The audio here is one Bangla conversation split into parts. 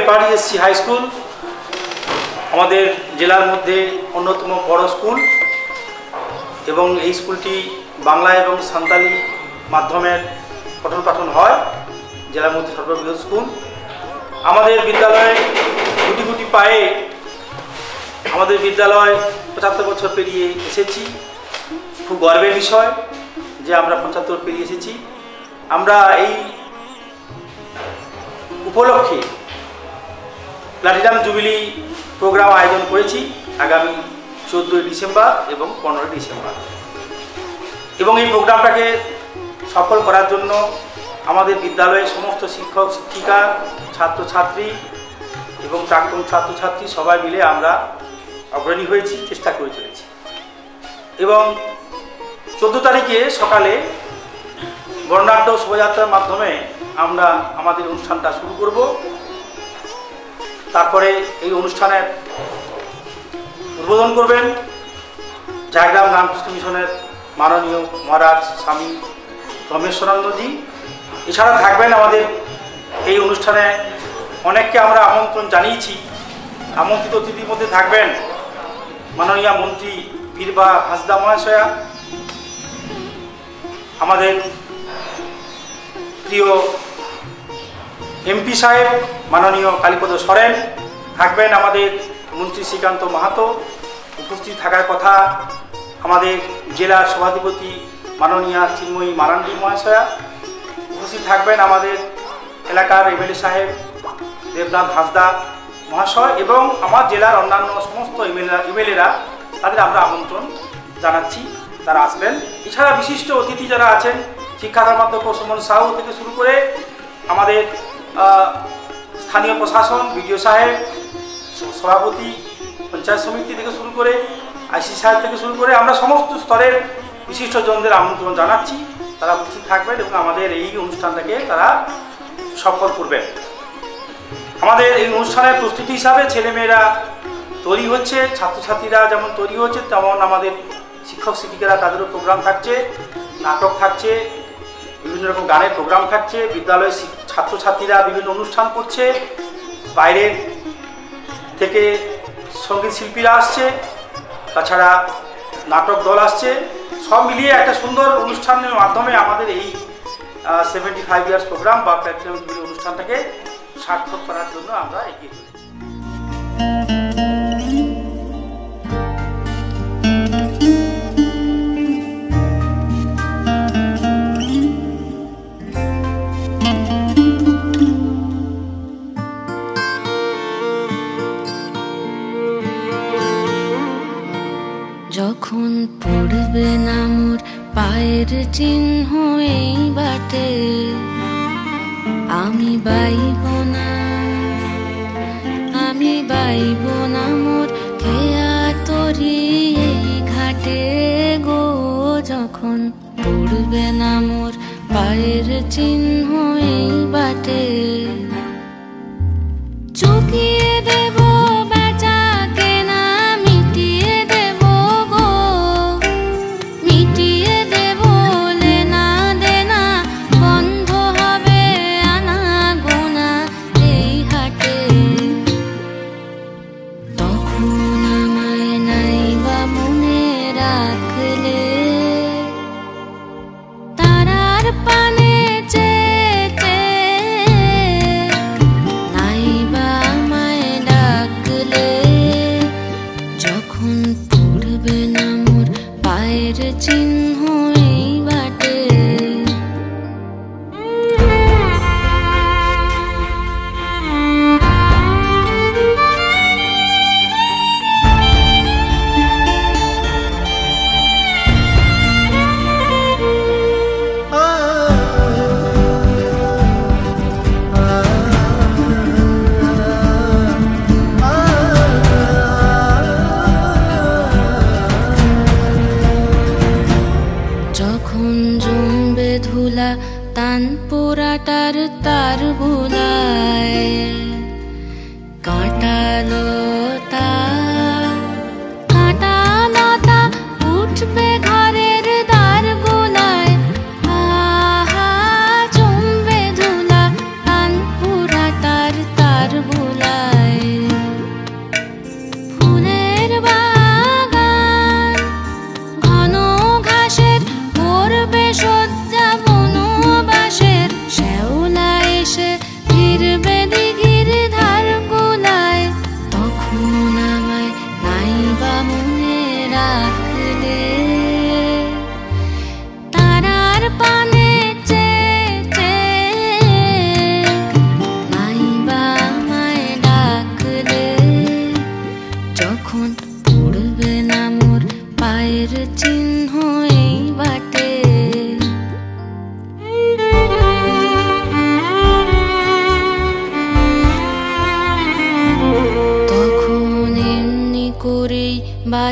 এমপারএসসি হাই স্কুল আমাদের জেলার মধ্যে অন্যতম বড় স্কুল এবং এই স্কুলটি বাংলা এবং সাঁওতালি মাধ্যমের পঠন পাঠন হয়। জেলার মধ্যে সর্ববৃহৎ স্কুল। আমাদের বিদ্যালয়ে গুটি গুটি পায়ে আমাদের বিদ্যালয় 75 বছর পেরিয়ে এসেছি। খুব গর্বের বিষয় যে আমরা 75 পেরিয়ে এসেছি। আমরা এই উপলক্ষে প্লাটিনাম জুবিলি প্রোগ্রাম আয়োজন করেছি আগামী 14 ডিসেম্বর এবং 15 ডিসেম্বর। এবং এই প্রোগ্রামটাকে সফল করার জন্য আমাদের বিদ্যালয়ের সমস্ত শিক্ষক শিক্ষিকা ছাত্রছাত্রী এবং প্রাক্তন ছাত্রছাত্রী সবাই মিলে আমরা অগ্রণী হয়েছি, চেষ্টা করে চলেছি। এবং 14 তারিখে সকালে বর্ণাঢ্য শোভাযাত্রার মাধ্যমে আমরা আমাদের অনুষ্ঠানটা শুরু করব। তারপরে এই অনুষ্ঠানের উদ্বোধন করবেন ঝাড়গ্রাম রামকৃষ্ণ মিশনের মাননীয় মহারাজ স্বামী রমেশ্বরানন্দজি। এছাড়া থাকবেন আমাদের এই অনুষ্ঠানে অনেককে আমরা আমন্ত্রণ জানিয়েছি। আমন্ত্রিত অতিথির মধ্যে থাকবেন মাননীয় মন্ত্রী বীরবা হাঁসদা মহাশয়া, আমাদের প্রিয় এমপি সাহেব মাননীয় কালীপদ সরেন, থাকবেন আমাদের মন্ত্রী শ্রীকান্ত মাহাতো। উপস্থিত থাকার কথা আমাদের জেলার সভাধিপতি মাননীয়া চিন্ময়ী মারান্ডি মহাশয়া। উপস্থিত থাকবেন আমাদের এলাকার এমএলএ সাহেব দেবনাথ হাঁসদা মহাশয় এবং আমার জেলার অন্যান্য সমস্ত এমএলএরা, তাদের আমরা আমন্ত্রণ জানাচ্ছি, তারা আসবেন। এছাড়া বিশিষ্ট অতিথি যারা আছেন শিক্ষা কর্মাধ্যক্ষ সুমন সাহু থেকে শুরু করে আমাদের স্থানীয় প্রশাসন বিডিও সাহেব, সভাপতি পঞ্চায়েত সমিতি থেকে শুরু করে আইসি সাহেব থেকে শুরু করে আমরা সমস্ত স্তরের বিশিষ্টজনদের আমন্ত্রণ জানাচ্ছি। তারা উপস্থিত থাকবেন এবং আমাদের এই অনুষ্ঠানটাকে তারা সফল করবেন। আমাদের এই অনুষ্ঠানের প্রস্তুতি হিসাবে ছেলেমেয়েরা তৈরি হচ্ছে, ছাত্রছাত্রীরা যেমন তৈরি হচ্ছে তেমন আমাদের শিক্ষক শিক্ষিকারা তাদেরও প্রোগ্রাম থাকছে, নাটক থাকছে, বিভিন্ন রকম গানের প্রোগ্রাম থাকছে। বিদ্যালয়ের ছাত্রছাত্রীরা বিভিন্ন অনুষ্ঠান করছে, বাইরের থেকে সঙ্গীত শিল্পীরা আসছে, তাছাড়া নাটক দল আসছে। সব মিলিয়ে একটা সুন্দর অনুষ্ঠানের মাধ্যমে আমাদের এই 75 ইয়ার্স প্রোগ্রাম বা প্ল্যাটিনাম জুবিলি অনুষ্ঠানটাকে সার্থক করার জন্য আমরা এগিয়ে চলেছি। যখন পড়বে না মোর পায়ের চিহ্ন এই বাটে, আমি বাইব না মোর খেয়া তরি এই ঘাটে গো। যখন পড়বে না মোর পায়ের চিহ্ন এই বাটে, চুকিয়ে দেব বেচা কেনা মিটিয়ে দেব গো, মিটিয়ে দেব লেনা দেনা, বন্ধ হবে আনা গোনা এই হাটে। তখন আমায় নাইবা মনে রাখলে, তারার পানে চেতে নাইবা আমায় ডাকলে। যখন পড়বে না মোর পায়ের চিহ্ন এই বাটে, যখন জমবে ধুলা তান পোড়াটার তার গুলায়, কাঁটালতা উঠবে ঘরের দ্বার গোলায়, আহা জমবে ধুলা তান পোড়াটার তার গুলায়।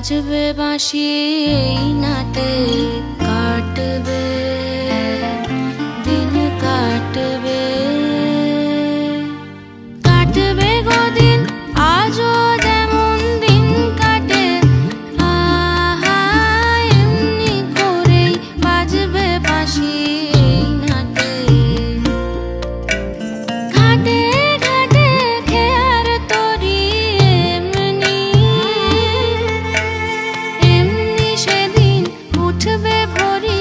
বাজবে বাঁশি এই নাটে কাটবে দিন কাটবে কাটবে গদিন আজও যেমন দিন কাটে আহা এমনি করেই বাজবে বাঁশি এই নাটে ঘাটে ঘাটে খেয়ার তরি এমনি এমনি সেদিন উঠবে ভরি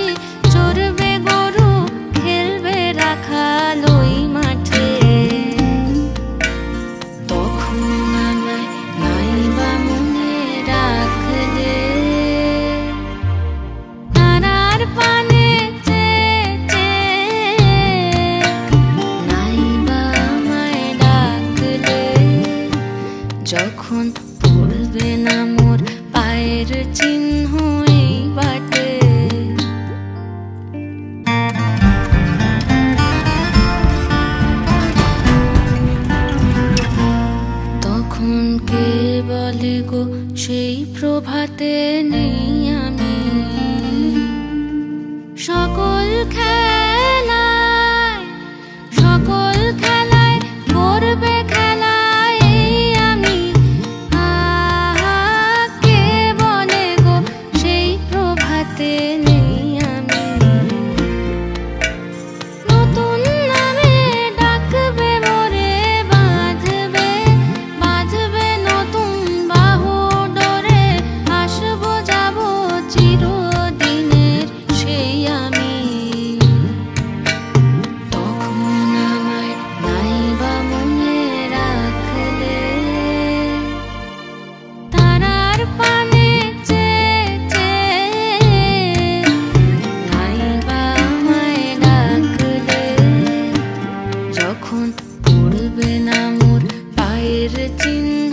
চড়বে গরু খেলবে রাখাল ওই মাঠে তখন আমায় নাইবা মনে রাখলে তারার পানে নাইবা আমায় ডাকলে যখন পড়বে না মোর পায়ের চিহ্ন এই বাটে তখন কে বলে গো সেই প্রভাতে নেই আমি সকল খেলায় করবে খেলায় এই আমি আহা কে বলে গো সেই প্রভাতে নেই আমি নতুন নামে ডাকবে মোরে বাঁধবে নতুন বাহু ডোরে আসবো যাবো চিরদিনের সেই আমি তখন আমায় নাইবা মনে রাখলে তারার পানে নাইবা আমায় ডাকলে যখন পড়বে না মোর পায়ের চিহ্ন